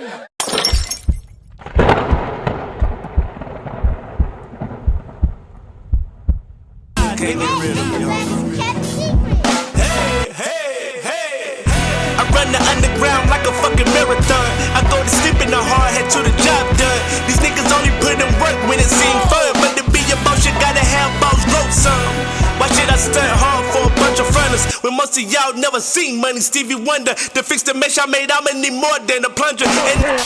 Can't get rid of me, Hey, hey, hey, hey. I run the underground like a fucking marathon. I go to sleep in the hard head to the job done. These niggas only put in work when it seem fun. But to be a boss, you gotta have boss growth some. Why should I stunt hard for a bunch of fronters when most of y'all never seen money? Stevie Wonder, to fix the mesh I made, I'ma need more than a plunger. And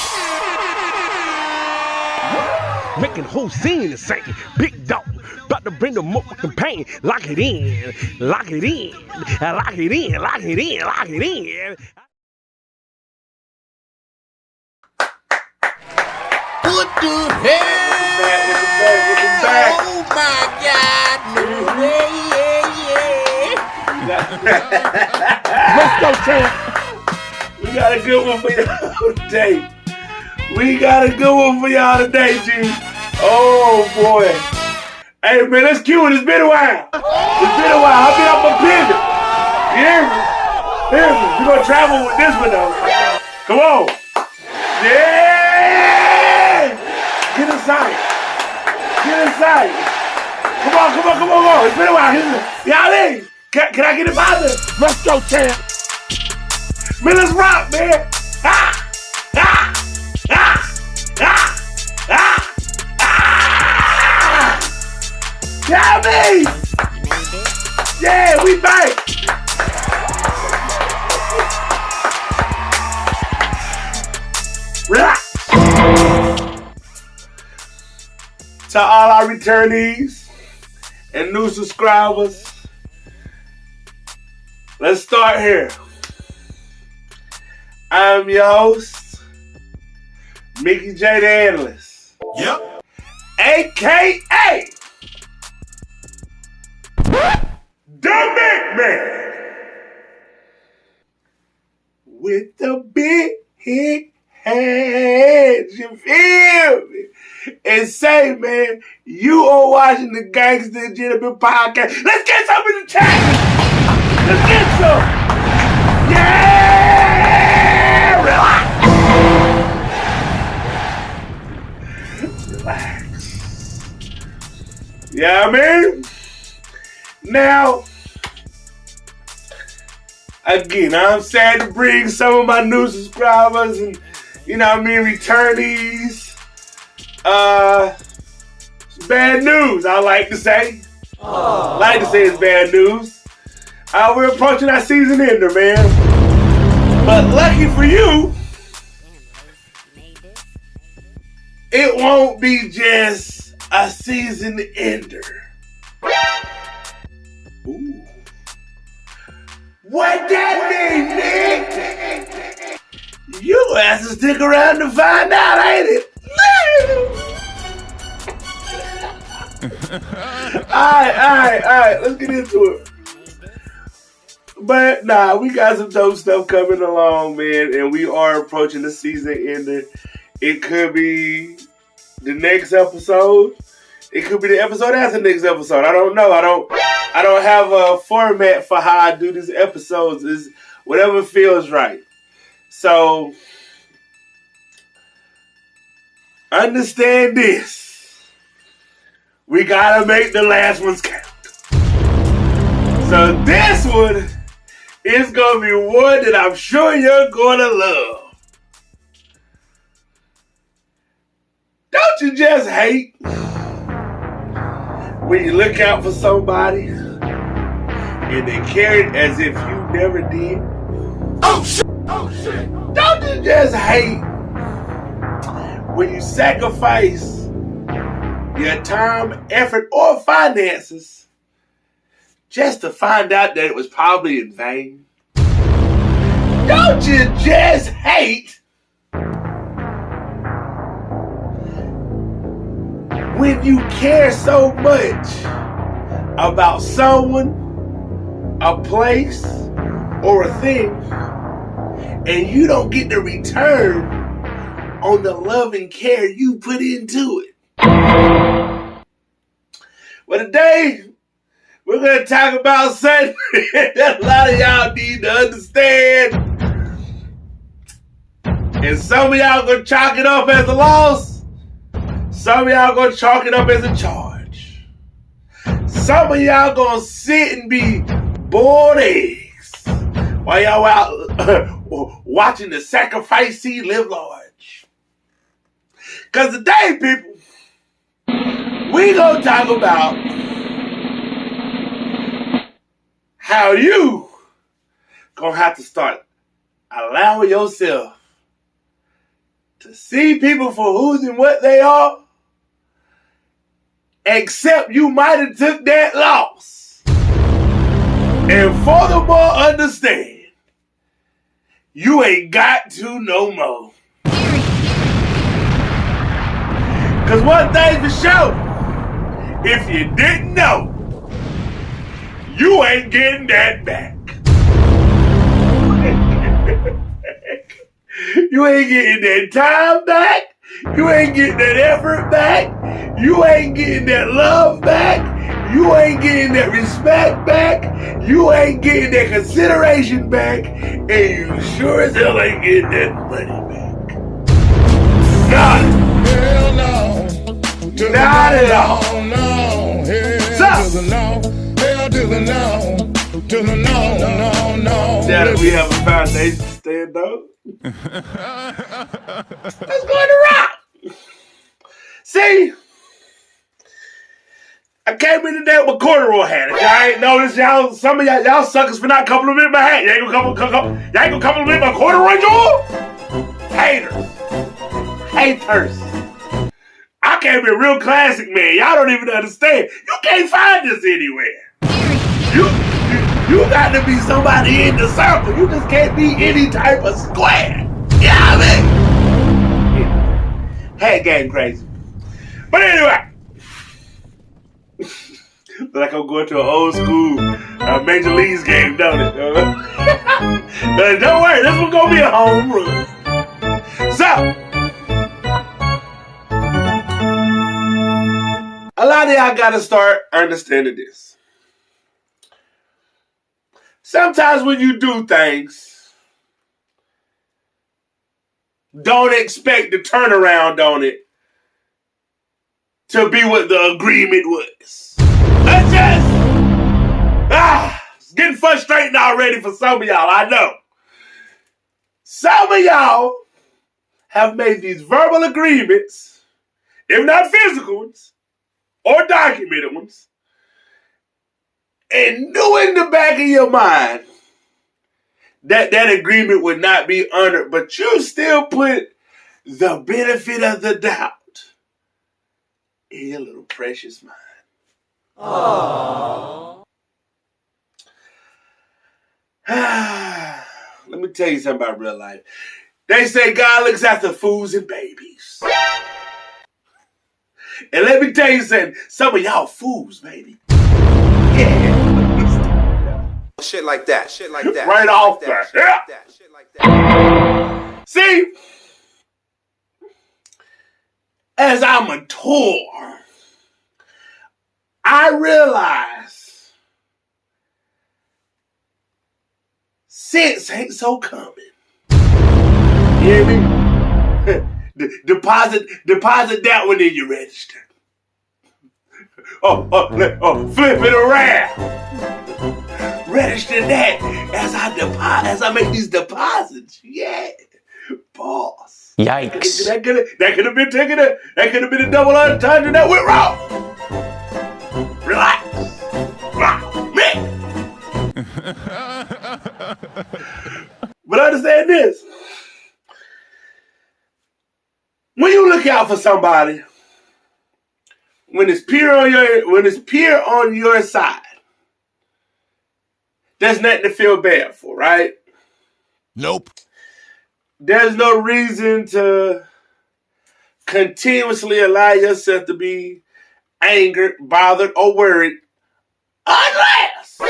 making whole scene is sinking. Big dog, about to bring the motherfucking pain. Lock it in, lock it in, lock it in, lock it in, lock it in. What the hell? Oh my God! No way, Let's go, champ. We got a good one for y'all today. We got a good one for y'all today, G. Oh boy. Hey man, let's cue it. It's been a while. It's been a while. I've been off my pivot. You hear me? Hear me? We're gonna travel with this one though. Come on. Yeah! Get inside. Get inside. Come on, come on, come on, come on. It's been a while. Y'all in? Can I get it by there? Let's go, champ. Man, let's rock, man. Ah! Ah! Ah! Ah! Ah! Ah! Yeah, me! Yeah, we back! Relax! To all our returnees and new subscribers, let's start here. I'm your host, Mickey J. the Analyst. yep. AKA the Big Man with the big hands, you feel me? And say, man, you are watching the Gangsta Gentleman Podcast. Let's get some in the chat. Let's get some. Yeah, relax. Yeah, I mean, now, again, I'm sad to bring some of my new subscribers and, returnees. It's bad news, I like to say. Like to say it's bad news. We're approaching our season ender, man. But lucky for you, it won't be just a season ender. Ooh. What that mean, Nick? You have to stick around to find out, ain't it? Alright, let's get into it. But nah, we got some dope stuff coming along, man, and we are approaching the season ender. It could be the next episode. It could be the episode after the next episode. I don't know. I don't have a format for how I do these episodes. It's whatever feels right. So understand this. We gotta make the last ones count. So this one is gonna be one that I'm sure you're gonna love. Don't you just hate when you look out for somebody and they carry it as if you never did? Oh shit! Oh shit! Don't you just hate when you sacrifice your time, effort, or finances just to find out that it was probably in vain? Don't you just hate when you care so much about someone, a place, or a thing, and you don't get the return on the love and care you put into it? Well, today, we're going to talk about something that a lot of y'all need to understand. And some of y'all gonna chalk it up as a loss. Some of y'all gonna chalk it up as a charge. Some of y'all gonna sit and be boiled eggs while y'all out watching the sacrifice seed live large. Cause today, people, we gonna talk about how you gonna have to start allowing yourself to see people for who's and what they are, except you might have took that loss. And furthermore, understand, you ain't got to no more. Cause one thing for sure, if you didn't know, you ain't getting that back. You ain't getting that time back. You ain't getting that effort back. You ain't getting that love back. You ain't getting that respect back. You ain't getting that consideration back. And you sure as hell ain't getting that money back. Not. Hell no. Not at all. No. Hell So, to the no. Hell to the no. To the no. now that we have a foundation to stand on, let's go to rock. See, I came in today with a corduroy hat. If y'all ain't noticed, y'all, some of y'all suckers for not complimenting my hat. Y'all ain't gonna compliment my corduroy jewel? Haters. I came in real classic, man. Y'all don't even understand. You can't find this anywhere. You got to be somebody in the circle. You just can't be any type of square. You know what I mean? Hat game crazy. But anyway, like I'm going to an old school Major Leagues game, don't it? But don't worry, this one's gonna be a home run. So, a lot of y'all gotta start understanding this. Sometimes when you do things, don't expect the turnaround on it to be what the agreement was. That's just, it's getting frustrating already for some of y'all, I know. Some of y'all have made these verbal agreements, if not physical ones, or documented ones, and knew in the back of your mind that that agreement would not be honored, but you still put the benefit of the doubt in your little precious mind. Aww. Let me tell you something about real life. They say God looks after fools and babies. And let me tell you something, some of y'all fools, baby. Yeah. Shit like that. Right off there. Yeah. See, as I mature, I realize sense ain't so common. You hear me? Deposit that one in your register. Flip it around. Register that as I make these deposits. Yeah, boss. Yikes. That could have been taken. That could have been a double entendre that went wrong. Relax. But understand this. When you look out for somebody, when it's peer on your side, there's nothing to feel bad for, right? Nope. There's no reason to continuously allow yourself to be angered, bothered, or worried unless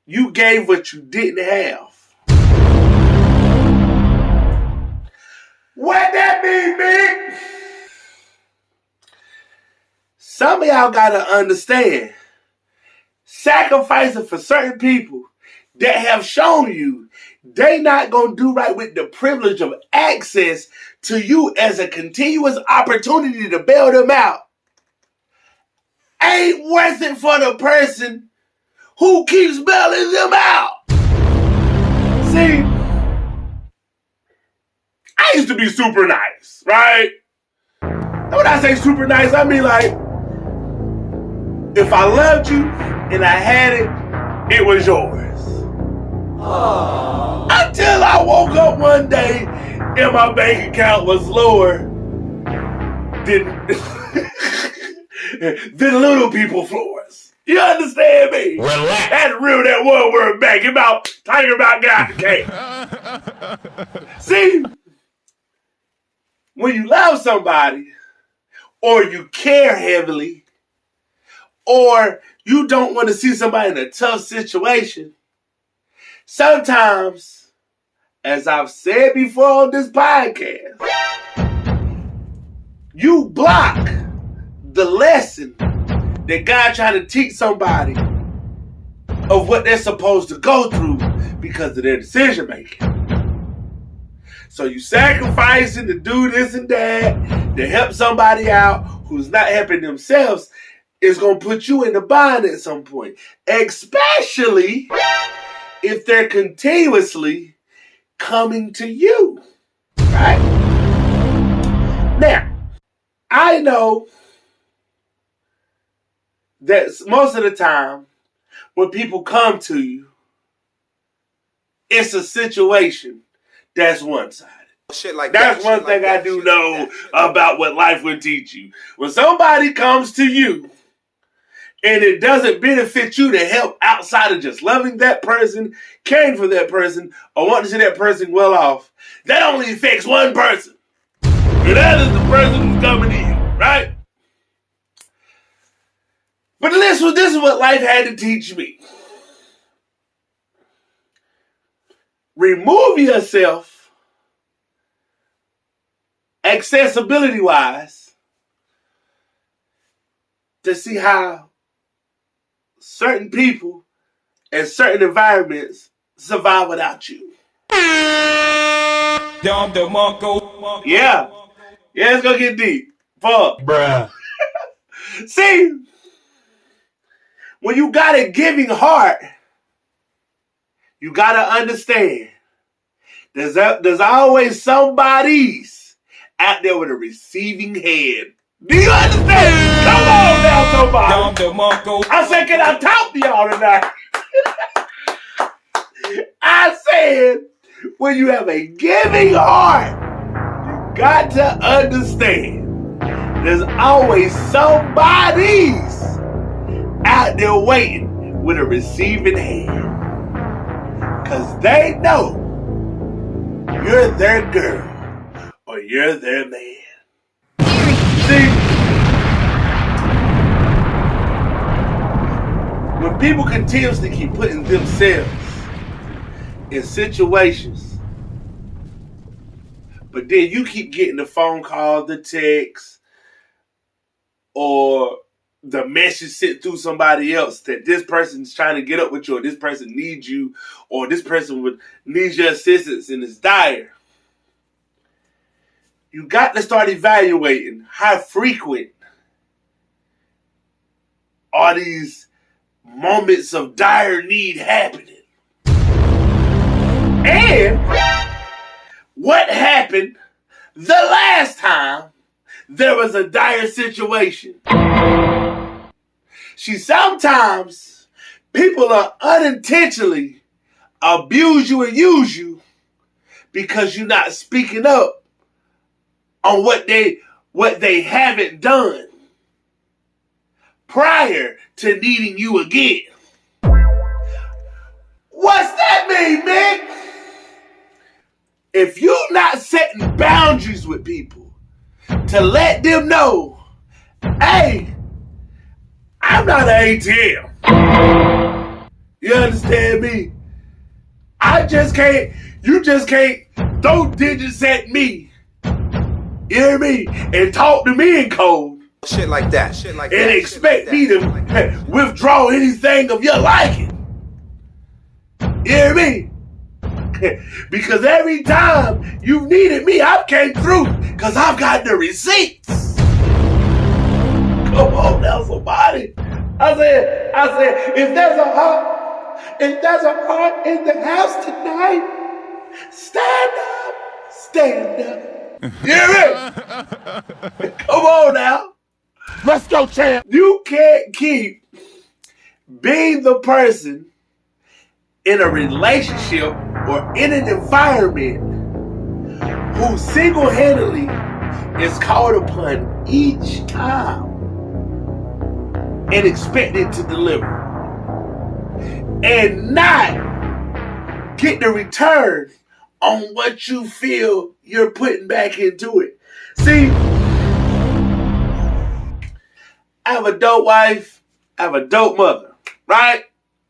you gave what you didn't have. What that mean, big? Some of y'all gotta understand, sacrificing for certain people that have shown you they not going to do right with the privilege of access to you as a continuous opportunity to bail them out ain't worth it for the person who keeps bailing them out. See, I used to be super nice, right? And when I say super nice, I mean like, if I loved you and I had it, it was yours. Aww. Until I woke up one day and my bank account was lower than, than little people floors. You understand me? Relax. Had to reel that one word back. About talking about God came. See, when you love somebody, or you care heavily, or you don't want to see somebody in a tough situation, sometimes, as I've said before on this podcast, you block the lesson that God trying to teach somebody of what they're supposed to go through because of their decision making. So you sacrificing to do this and that to help somebody out who's not helping themselves is going to put you in a bind at some point, especially if they're continuously coming to you, right? Now, I know that most of the time when people come to you, it's a situation that's one-sided. Shit like That's that. one thing I do know about what life would teach you. When somebody comes to you and it doesn't benefit you to help outside of just loving that person, caring for that person, or wanting to see that person well off, that only affects one person. And that is the person who's coming to you, right? But this is what life had to teach me. Remove yourself, accessibility-wise, to see how certain people and certain environments survive without you. Yeah, it's gonna get deep. Fuck. Bruh. See, when you got a giving heart, you gotta understand there's always somebody's out there with a receiving hand. Do you understand? Come on now, somebody. I said, can I talk to y'all tonight? I said, when you have a giving heart, you got to understand there's always somebody's out there waiting with a receiving hand. Because they know you're their girl or you're their man. See, when people continuously keep putting themselves in situations, but then you keep getting the phone call, the text, or the message sent through somebody else that this person's trying to get up with you, or this person needs you, or this person would need your assistance and it's dire. You got to start evaluating how frequent are these moments of dire need happening. And what happened the last time there was a dire situation. See, sometimes people are unintentionally abuse you and use you because you're not speaking up on what they haven't done prior to needing you again. What's that mean, man? If you're not setting boundaries with people to let them know, hey, I'm not an ATM. You understand me? You just can't throw digits at me. You hear me? And talk to me in code. Shit like that. And expect me to withdraw anything of your liking. You hear me? Because every time you've needed me, I've came through because I've got the receipts. Come on now, somebody. I said, if there's a heart in the house tonight, stand up. You hear me? Come on now. Let's go, champ. You can't keep being the person in a relationship or in an environment who single-handedly is called upon each time and expected to deliver and not get the return on what you feel you're putting back into it. See, I have a dope wife, I have a dope mother, right?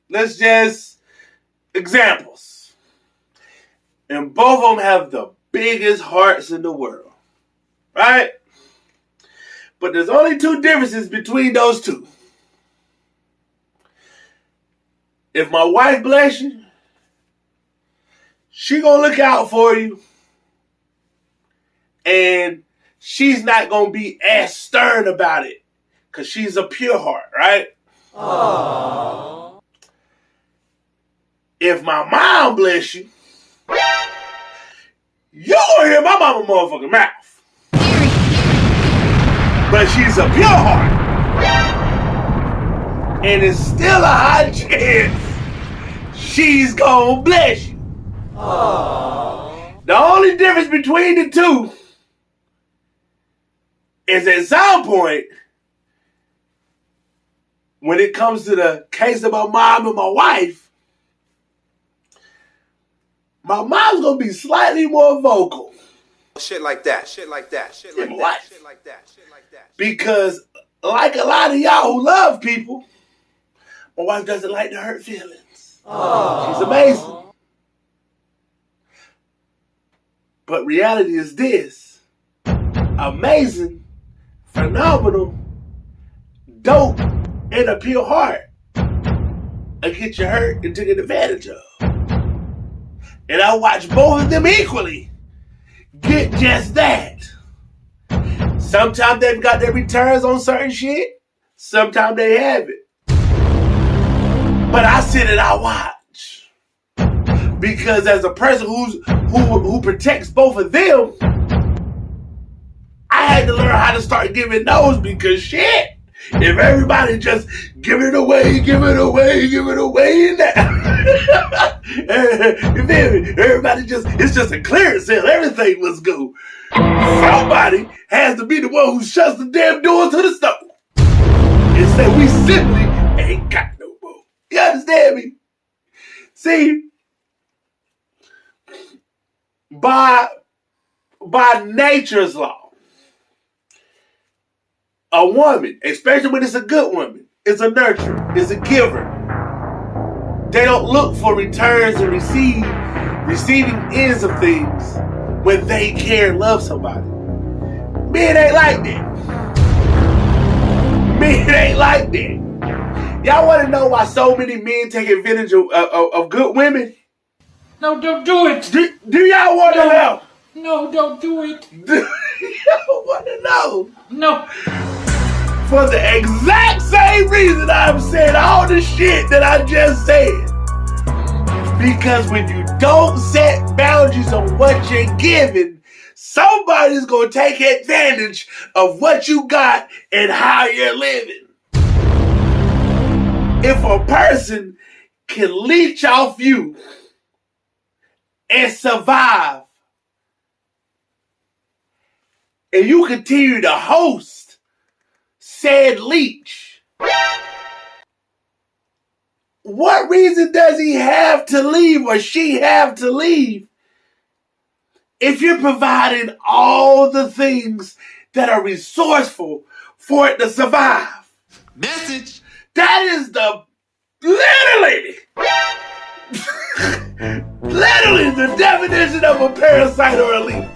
Let's just examples. And both of them have the biggest hearts in the world, right? But there's only two differences between those two. If my wife bless you, she gonna look out for you, and she's not gonna be as stern about it because she's a pure heart, right? Aww. If my mom bless you, you gonna hear my mama motherfucking mouth, but she's a pure heart, and it's still a high chance she's gonna bless you. Aww. The only difference between the two is at some point, when it comes to the case of my mom and my wife, my mom's gonna be slightly more vocal. Shit like that. Because like a lot of y'all who love people, my wife doesn't like to hurt feelings. Aww. She's amazing. But reality is this: amazing, phenomenal, dope, and a pure heart will get you hurt and taken advantage of. And I watch both of them equally get just that. Sometimes they've got their returns on certain shit. Sometimes they haven't. But I sit and I watch. Because as a person who protects both of them, I had to learn how to start giving those, because shit, if everybody just give it away now. You feel me? Everybody it's just a clearance sale. Everything must go. Somebody has to be the one who shuts the damn door to the stove and say, we simply ain't got no more. You understand me? See, by nature's law, a woman, especially when it's a good woman, is a nurturer, is a giver. They don't look for returns and receiving ends of things when they care and love somebody. Men ain't like that. Men ain't like that. Y'all want to know why so many men take advantage of good women? No, don't do it. Do y'all want to know? No, don't do it. Do y'all want to know? No. For the exact same reason I've said all the shit that I just said. Because when you don't set boundaries on what you're giving, somebody's going to take advantage of what you got and how you're living. If a person can leech off you and survive, and you continue to host said leech, what reason does he have to leave or she have to leave if you're providing all the things that are resourceful for it to survive? Message. That is literally the definition of a parasite or a leech.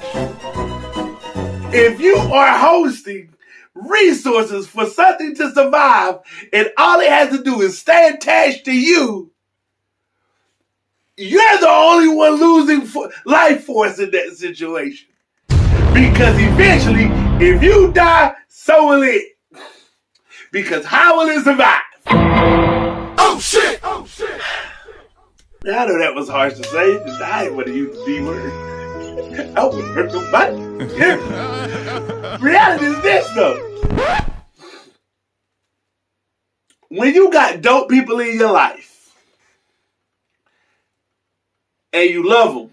If you are hosting resources for something to survive and all it has to do is stay attached to you, you're the only one losing life force in that situation. Because eventually, if you die, so will it. Because how will it survive? Oh shit! Oh shit! Now, I know that was harsh to say. I ain't want to use the D word. I wouldn't hurt nobody. Reality is this, though. When you got dope people in your life, and you love them,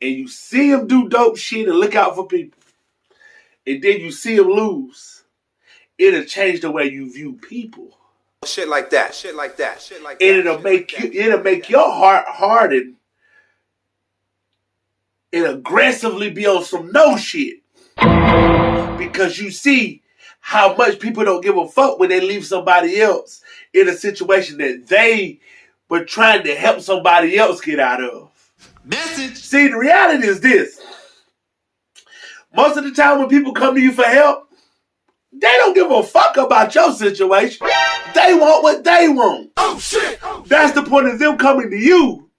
and you see them do dope shit and look out for people, and then you see them lose, it'll change the way you view people. Shit like that. Shit like that. Shit like that. And it'll make your heart harden and aggressively be on some no shit. Because you see how much people don't give a fuck when they leave somebody else in a situation that they were trying to help somebody else get out of. Message. See, the reality is this. Most of the time when people come to you for help, they don't give a fuck about your situation. They want what they want. Oh shit! Oh, That's the point of them coming to you.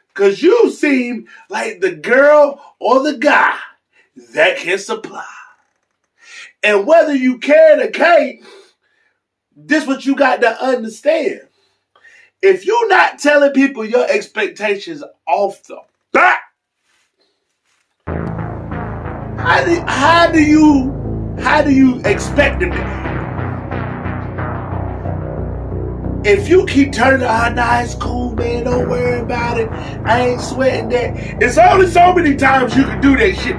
Because you seem like the girl or the guy that can supply. And whether you can or can't, this what you got to understand. If you're not telling people your expectations off the bat, how do you expect them to? If you keep turning out, nah, it's cool, man, don't worry about it. I ain't sweating that. It's only so many times you can do that shit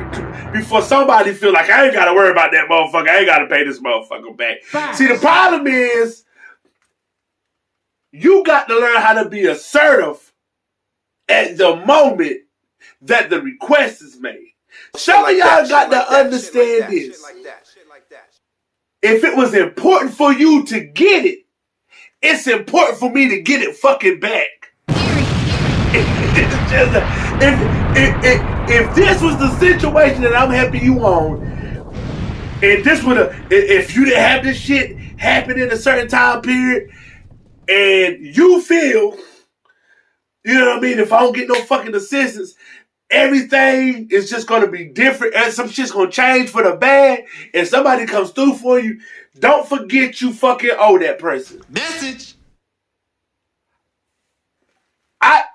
before somebody feel like I ain't got to worry about that motherfucker. I ain't got to pay this motherfucker back. See, the problem is you got to learn how to be assertive at the moment that the request is made. Some of y'all got to understand this. If it was important for you to get it, it's important for me to get it fucking back. If this was the situation that I'm helping you on, and this would have, if you didn't have this shit happen in a certain time period, and you feel, you know what I mean, if I don't get no fucking assistance, everything is just going to be different, and some shit's going to change for the bad, and somebody comes through for you, don't forget you fucking owe that person. Message.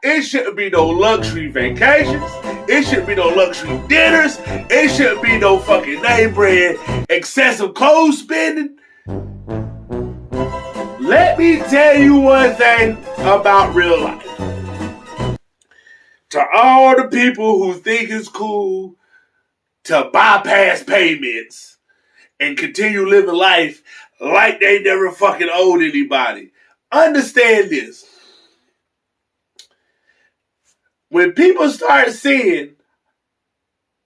It shouldn't be no luxury vacations. It shouldn't be no luxury dinners. It shouldn't be no fucking name brand excessive clothes spending. Let me tell you one thing about real life. To all the people who think it's cool to bypass payments and continue living life like they never fucking owed anybody, understand this. When people start seeing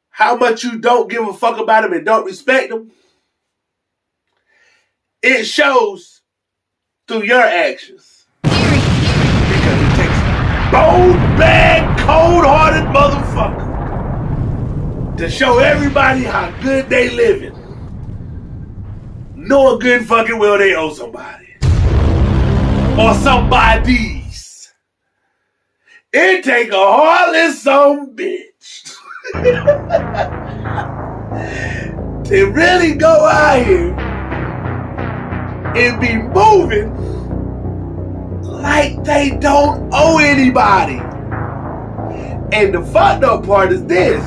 how much you don't give a fuck about them and don't respect them, it shows through your actions. Because it takes a bold, bad, cold-hearted motherfucker to show everybody how good they living, knowing good fucking well they owe somebody. Or somebody's. It take a heartless son bitch to really go out here and be moving like they don't owe anybody. And the fucked up part is this.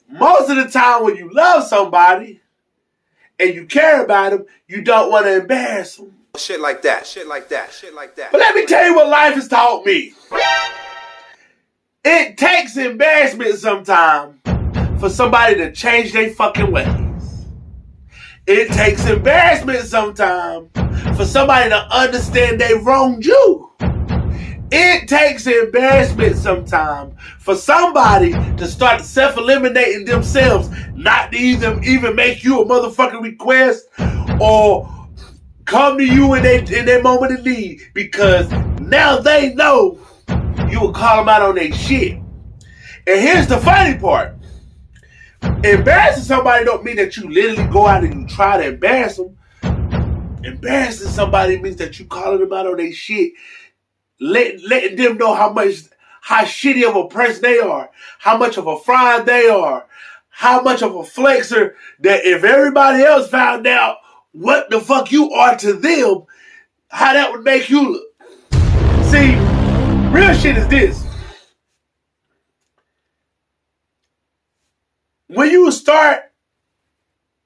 Most of the time when you love somebody and you care about them, you don't want to embarrass them. Shit like that. Shit like that. Shit like that. But let me tell you what life has taught me. It takes embarrassment sometimes for somebody to change their fucking ways. It takes embarrassment sometimes for somebody to understand they wronged you. It takes embarrassment sometimes for somebody to start self-eliminating themselves, not to even make you a motherfucking request or come to you in their moment of need, because now they know you will call them out on their shit. And here's the funny part. Embarrassing somebody don't mean that you literally go out and you try to embarrass them. Embarrassing somebody means that you calling them out on their shit letting them know how shitty of a person they are, how much of a fraud they are, how much of a flexer that if everybody else found out what the fuck you are to them, how that would make you look. See, real shit is this. When you start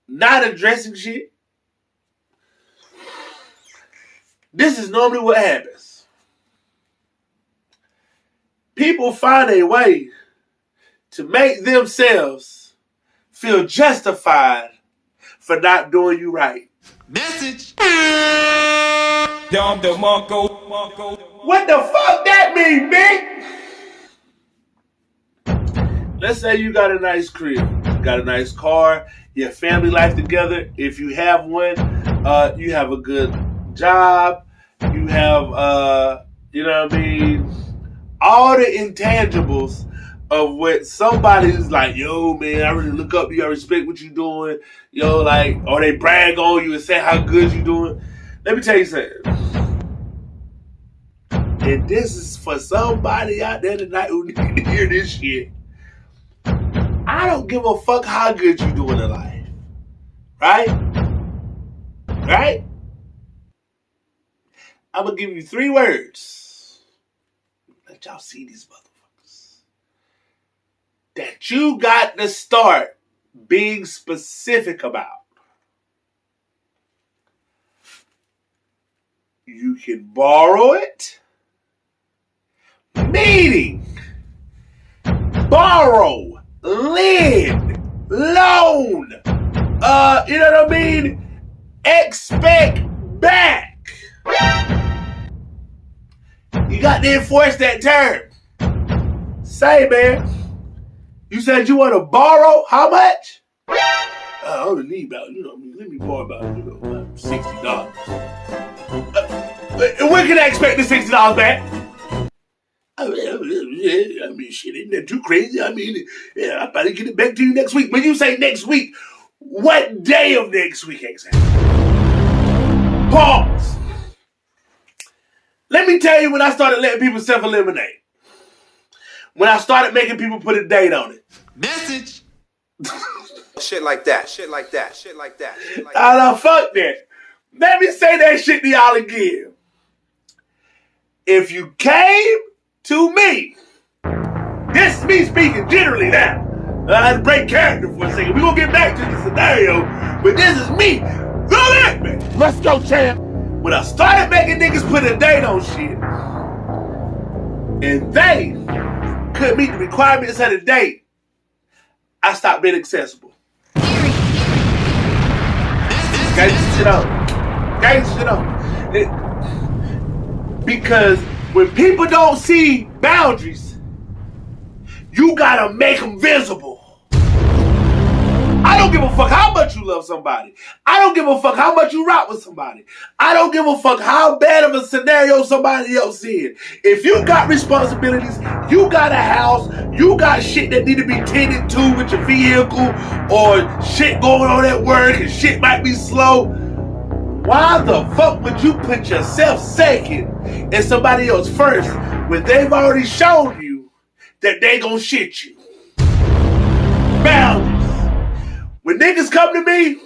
not addressing shit, this is normally what happens. People find a way to make themselves feel justified for not doing you right. Message. What the fuck that mean, man? Let's say you got a nice crib, you got a nice car, your family life together. If you have one, you have a good job, you have, you know what I mean, all the intangibles of what somebody's like, yo, man, I really look up to you, I respect what you're doing, yo, like, or they brag on you and say how good you're doing. Let me tell you something. And this is for somebody out there tonight who need to hear this shit. I don't give a fuck how good you doing in life. Right? Right? I'm going to give you 3 words. Let y'all see these motherfuckers. That you got to start being specific about. You can borrow it. Meaning, borrow, lend, loan, you know what I mean? Expect back. You got to enforce that term. Say, man, you said you want to borrow how much? I only need about, let me borrow about, about $60. And when can I expect the $60 back? I mean, shit, ain't that too crazy? I mean, yeah, I'll probably get it back to you next week. When you say next week, what day of next week exactly? Pause. Let me tell you when I started letting people self-eliminate. When I started making people put a date on it. Message. Shit like that. Shit like that. Shit like that. Shit like that. Now, fuck that. Let me say that shit to y'all again. If you came to me, this is me speaking generally now. I had to break character for a second. We're going to get back to the scenario, but this is me. Man. Let's go, champ. When I started making niggas put a date on shit, and they couldn't meet the requirements of the date, I stopped being accessible. Gangsta shit on. Gangsta shit on. Because when people don't see boundaries, you gotta make them visible. I don't give a fuck how much you love somebody. I don't give a fuck how much you rock with somebody. I don't give a fuck how bad of a scenario somebody else in. If you got responsibilities, you got a house, you got shit that need to be tended to with your vehicle, or shit going on at work and shit might be slow. Why the fuck would you put yourself second and somebody else first when they've already shown you that they gonna shit you? Boundaries. When niggas come to me,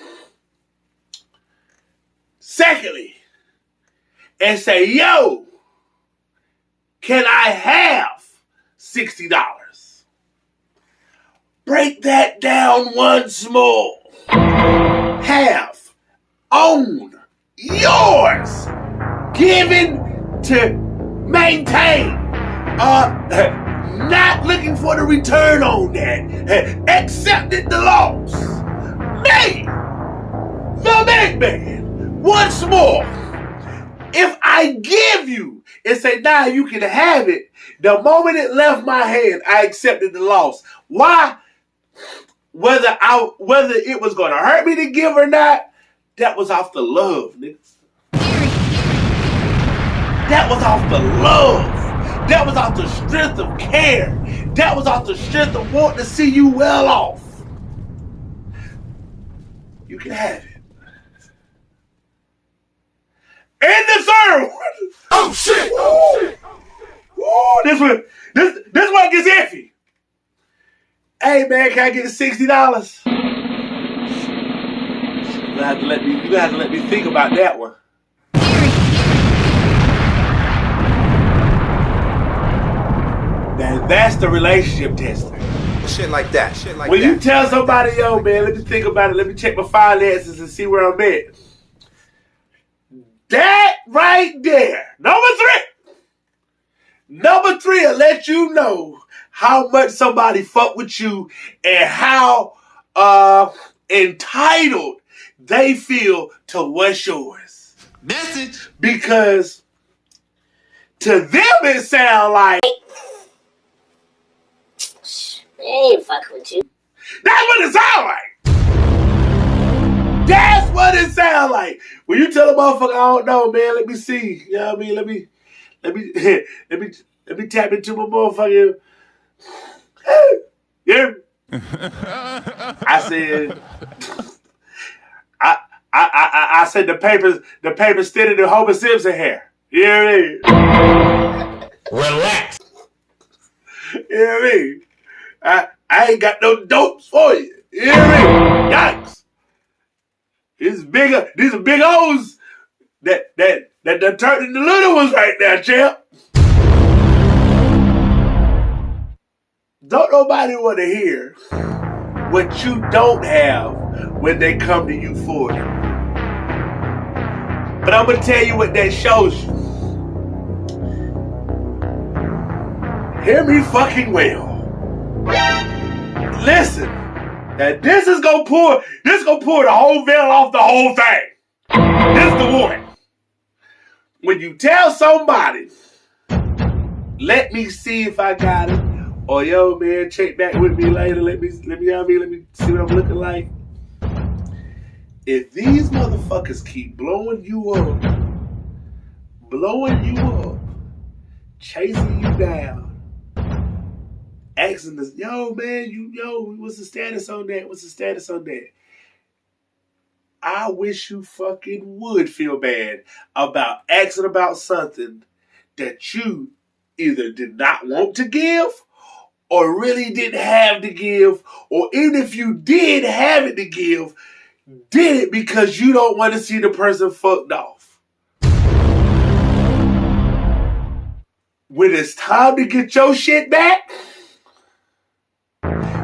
secondly, and say, yo, can I have $60? Break that down once more. Have, own, yours, given to maintain, not looking for the return on that, accepted the loss. Me, the big man, once more, if I give you and say, nah, you can have it, the moment it left my hand, I accepted the loss. Why? Whether it was going to hurt me to give or not, that was off the love, niggas. That was off the love. That was off the strength of care. That was off the strength of wanting to see you well off. You can have it. And the third one. Oh shit! Oh shit! Ooh, this one gets iffy. Hey man, can I get $60? You gonna have to let me think about that one. That's the relationship tester. Shit like that. Shit like When that. you tell somebody, yo, man, let me think about it. Let me check my finances and see where I'm at. That right there. Number three will let you know how much somebody fuck with you and how entitled they feel to what's yours. Message. Because to them it sound like they ain't fucking with you. that's what it sound like. That's what it sound like. When you tell a motherfucker, I don't know, man, let me see. You know what I mean? Let me tap into my motherfucking. Yeah. I said I said the papers thinner than Homer Simpson hair. You know what I mean? Relax. You know what I mean? I ain't got no dopes for you. You know what I mean? Yikes. These are big O's that turned into little ones right now, champ. Don't nobody want to hear what you don't have when they come to you for it. But I'm going to tell you what that shows you. Hear me fucking well. Listen, that this is gonna pull the whole veil off the whole thing. This is the warning. When you tell somebody, let me see if I got it, or yo man, check back with me later. Let me see what I'm looking like. If these motherfuckers keep blowing you up, chasing you down, asking us, yo man, what's the status on that? I wish you fucking would feel bad about asking about something that you either did not want to give or really didn't have to give, or even if you did have it to give, did it because you don't want to see the person fucked off. When it's time to get your shit back,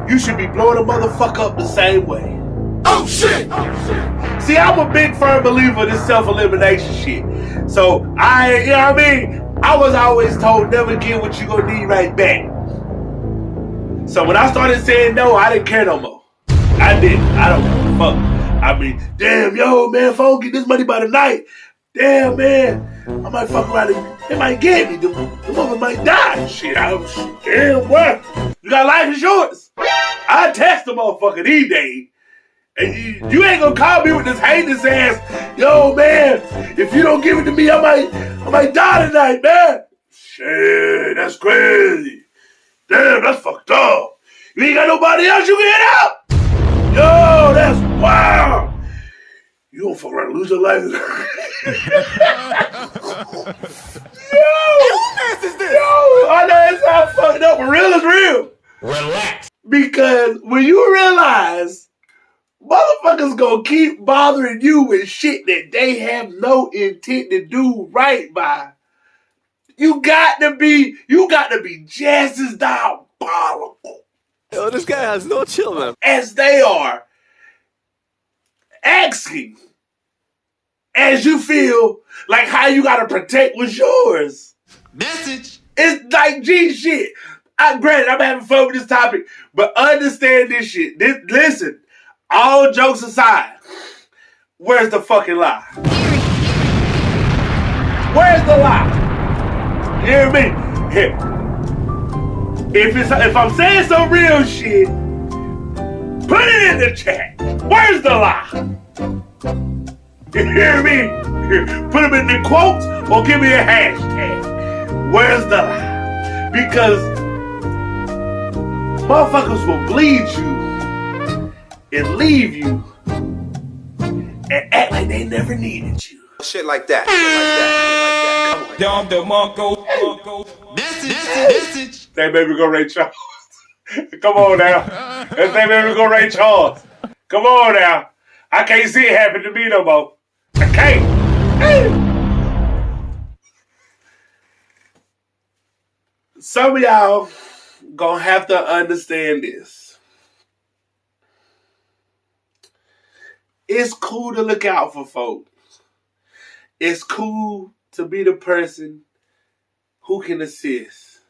you should be blowing a motherfucker up the same way. Oh shit! See, I'm a big firm believer in this self-elimination shit. So, you know what I mean? I was always told never get what you gonna need right back. So when I started saying no, I didn't care no more. I didn't. I don't give a fuck. I mean, damn, yo, man, if I don't get this money by the night, damn, man, I might fuck around and they might get me. The mother might die. Shit, damn, what? You got life insurance? I text the motherfucker these days. And you ain't gonna call me with this heinous ass, yo, man, if you don't give it to me, I might die tonight, man. Shit, that's crazy. Damn, that's fucked up. You ain't got nobody else you can hit up? Yo, that's wild. You don't fuck around and lose your life. Yo, I know it sounds fucked up, but real is real. Relax. Because when you realize motherfuckers gonna keep bothering you with shit that they have no intent to do right by, you got to be just as diabolical. Yo, this guy has no chill, man. As they are asking, as you feel like how you gotta protect what's yours. Message. It's like G shit. Granted, I'm having fun with this topic, but understand this shit. Listen, all jokes aside, where's the fucking lie? Where's the lie? You hear me? Here. If I'm saying some real shit, put it in the chat. Where's the lie? You hear me? Here. Put them in the quotes or give me a hashtag. Where's the lie? Because motherfuckers will bleed you and leave you and act like they never needed you. Shit like that. Shit like that. Shit like that. Come on. Message. Message. They made me go Ray Charles. Come on now. They made me go Ray Charles. Come on now. I can't see it happen to me no more. I can't. Some of y'all gonna have to understand this. It's cool to look out for folks. It's cool to be the person who can assist.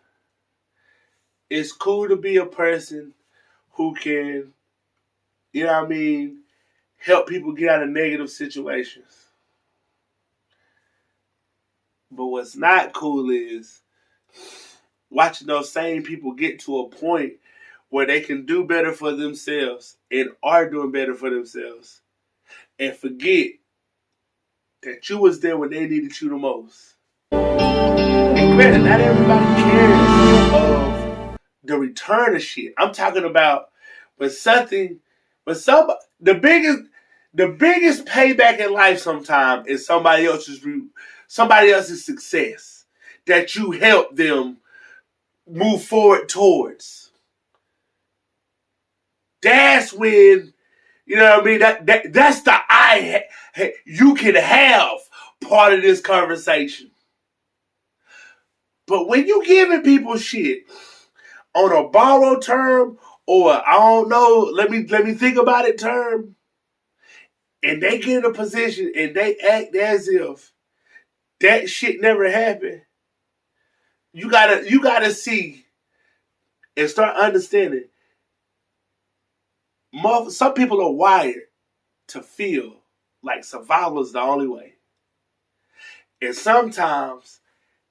It's cool to be a person who can, you know what I mean, help people get out of negative situations. But what's not cool is watching those same people get to a point where they can do better for themselves and are doing better for themselves and forget that you was there when they needed you the most. And granted, not everybody cares of the return of shit. I'm talking about the biggest payback in life sometimes is somebody else's success that you help them move forward towards. That's when, you know what I mean, that's the you can have part of this conversation. But when you giving people shit on a borrowed term or I don't know, let me think about it term, and they get in a position and they act as if that shit never happened, you gotta see and start understanding. Some people are wired to feel like survival is the only way. And sometimes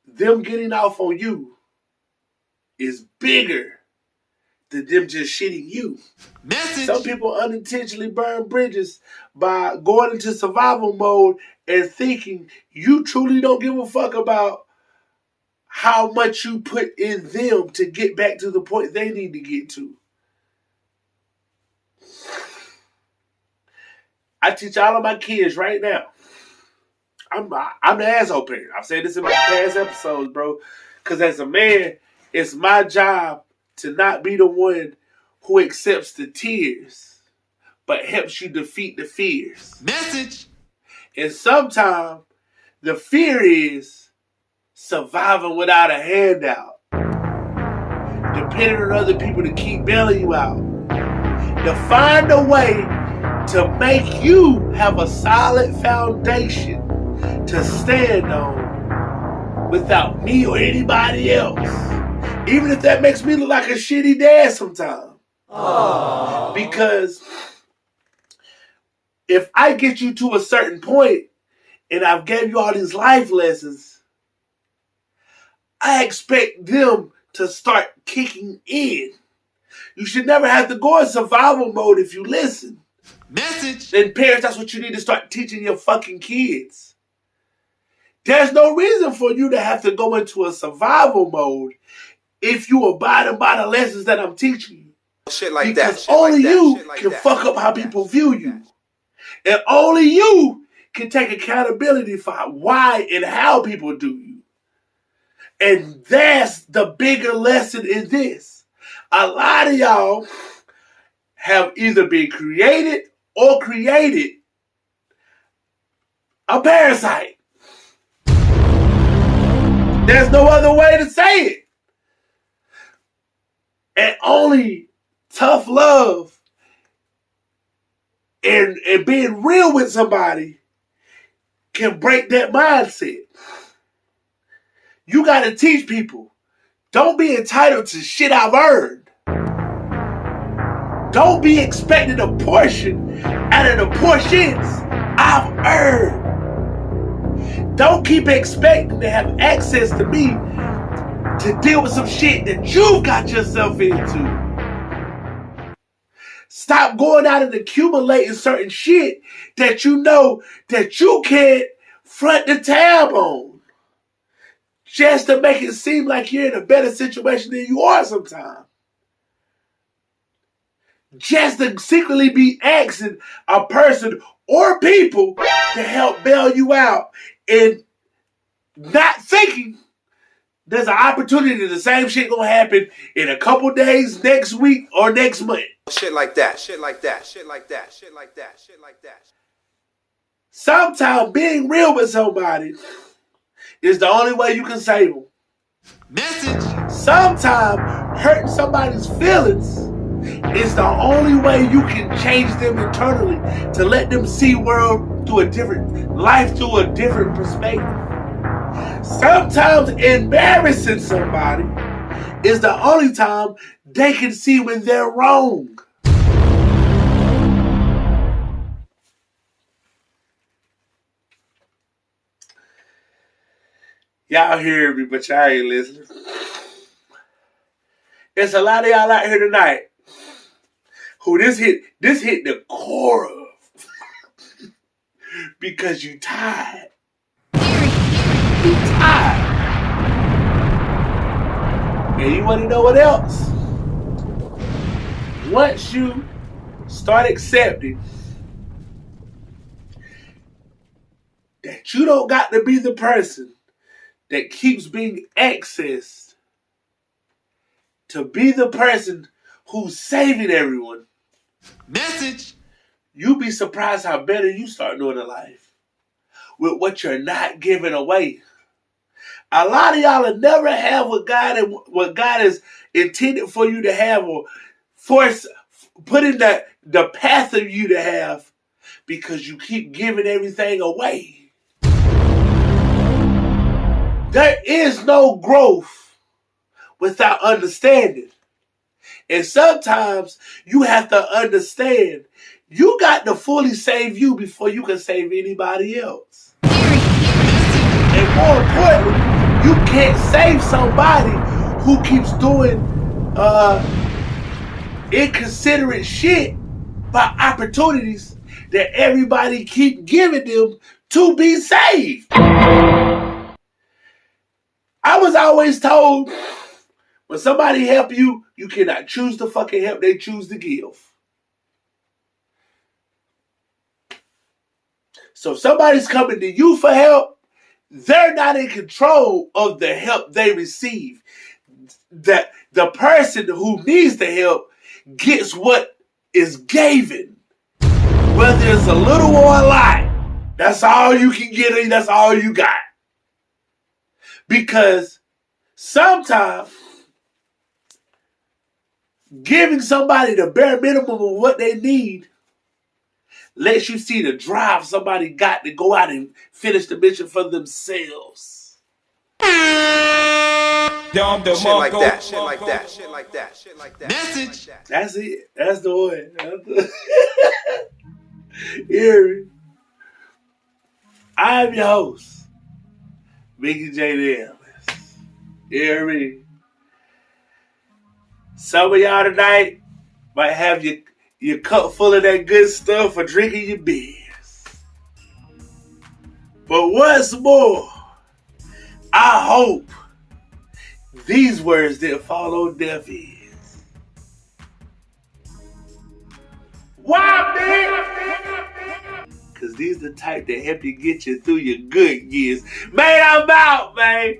them getting off on you is bigger than them just shitting you. Message. Some people unintentionally burn bridges by going into survival mode and thinking you truly don't give a fuck about how much you put in them to get back to the point they need to get to. I teach all of my kids right now. I'm the asshole parent. I've said this in my past episodes, bro. Because as a man, it's my job to not be the one who accepts the tears, but helps you defeat the fears. Message. And sometimes the fear is surviving without a handout, depending on other people to keep bailing you out. To find a way to make you have a solid foundation to stand on without me or anybody else. Even if that makes me look like a shitty dad sometimes. Aww. Because if I get you to a certain point and I've gave you all these life lessons, I expect them to start kicking in. You should never have to go in survival mode if you listen. Message. And parents, that's what you need to start teaching your fucking kids. There's no reason for you to have to go into a survival mode if you abide by the lessons that I'm teaching you. Shit like because that. only you can fuck up how people view you. And only you can take accountability for why and how people do you. And that's the bigger lesson in this. A lot of y'all have either been created or created a parasite. There's no other way to say it. And only tough love and being real with somebody can break that mindset. You got to teach people, don't be entitled to shit I've earned. Don't be expecting a portion out of the portions I've earned. Don't keep expecting to have access to me to deal with some shit that you've got yourself into. Stop going out and accumulating certain shit that you know that you can't front the tab on. Just to make it seem like you're in a better situation than you are sometimes. Just to secretly be asking a person or people to help bail you out and not thinking there's an opportunity the same shit gonna happen in a couple days, next week, or next month. Shit like that. Shit like that. Shit like that. Shit like that. Shit like that. Sometimes being real with somebody is the only way you can save them. Message. Sometimes hurting somebody's feelings is the only way you can change them internally to let them see world through a different life through a different perspective. Sometimes embarrassing somebody is the only time they can see when they're wrong. Y'all hear me, but y'all ain't listening. There's a lot of y'all out here tonight who this hit the core of because you tired. You tired. And you want to know what else? Once you start accepting that you don't got to be the person that keeps being accessed to be the person who's saving everyone. Message. You'd be surprised how better you start doing in life with what you're not giving away. A lot of y'all will never have what God has intended for you to have or put in the path of you to have because you keep giving everything away. There is no growth without understanding. And sometimes you have to understand you got to fully save you before you can save anybody else. And more importantly, you can't save somebody who keeps doing inconsiderate shit by opportunities that everybody keep giving them to be saved. I was always told when somebody help you, you cannot choose the fucking help they choose to give. So if somebody's coming to you for help, they're not in control of the help they receive. That the person who needs the help gets what is given. Whether it's a little or a lot. That's all you can get and that's all you got. Because sometimes giving somebody the bare minimum of what they need lets you see the drive somebody got to go out and finish the mission for themselves. Shit like that. Shit like that. Shit like that. Shit like that. Message. That's it. That's the one. Hear me? I'm your host, Mickey J. Ellis. Hear me? Some of y'all tonight might have your cup full of that good stuff for drinking your beers. But once more, I hope these words didn't fall on deaf ears. Why, man? Because these the type that help you get you through your good years. Man, I'm out, man.